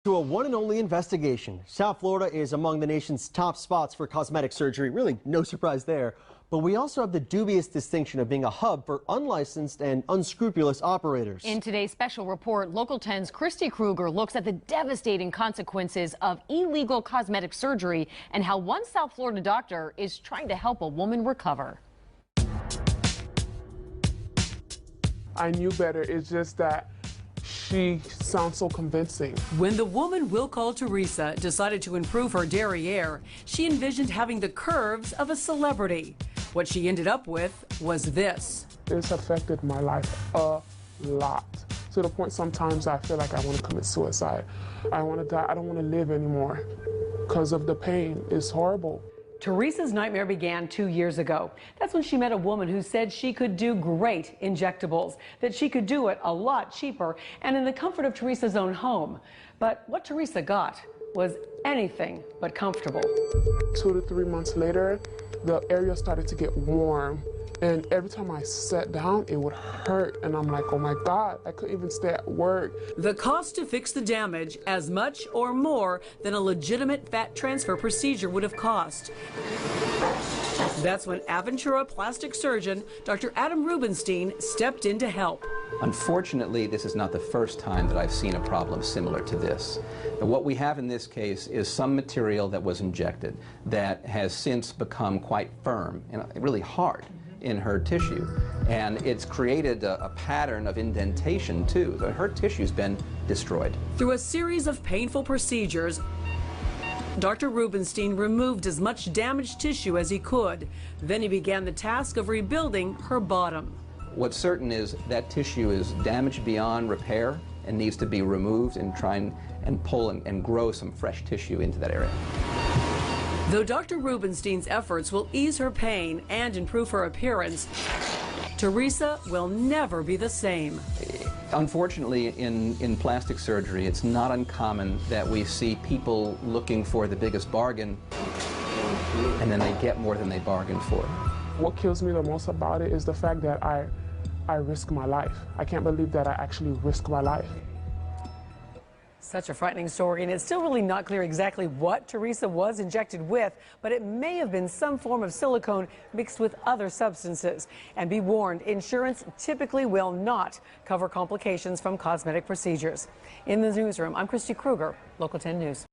To a one and only investigation. South Florida is among the nation's top spots for cosmetic surgery. Really, no surprise there. But we also have the dubious distinction of being a hub for unlicensed and unscrupulous operators. In today's special report, Local 10's Christy Kruger looks at the devastating consequences of illegal cosmetic surgery and how one South Florida doctor is trying to help a woman recover. I knew better. It's just that she sounds so convincing. When the woman we'll call Teresa decided to improve her derriere, she envisioned having the curves of a celebrity. What she ended up with was this. It's affected my life a lot. To the point sometimes I feel like I want to commit suicide. I want to die. I don't want to live anymore because of the pain. It's horrible. Teresa's nightmare began 2 years ago. That's when she met a woman who said she could do great injectables, that she could do it a lot cheaper and in the comfort of Teresa's own home. But what Teresa got was anything but comfortable. 2 to 3 months later, the area started to get warm. And every time I sat down, it would hurt. And I'm like, oh my God, I couldn't even stay at work. The cost to fix the damage, as much or more than a legitimate fat transfer procedure would have cost. That's when Aventura plastic surgeon Dr. J Rubinstein stepped in to help. Unfortunately, this is not the first time that I've seen a problem similar to this. What we have in this case is some material that was injected that has since become quite firm and really hard in her tissue, and it's created a pattern of indentation too. So her tissue's been destroyed. Through a series of painful procedures, Dr. Rubinstein removed as much damaged tissue as he could. Then he began the task of rebuilding her bottom. What's certain is that tissue is damaged beyond repair and needs to be removed and try and pull and grow some fresh tissue into that area. Though Dr. Rubinstein's efforts will ease her pain and improve her appearance, Teresa will never be the same. Unfortunately, in plastic surgery, it's not uncommon that we see people looking for the biggest bargain, and then they get more than they bargained for. What kills me the most about it is the fact that I risk my life. I can't believe that I actually risk my life. Such a frightening story, and it's still really not clear exactly what Teresa was injected with, but it may have been some form of silicone mixed with other substances. And be warned, insurance typically will not cover complications from cosmetic procedures. In the newsroom, I'm Christy Kruger, Local 10 News.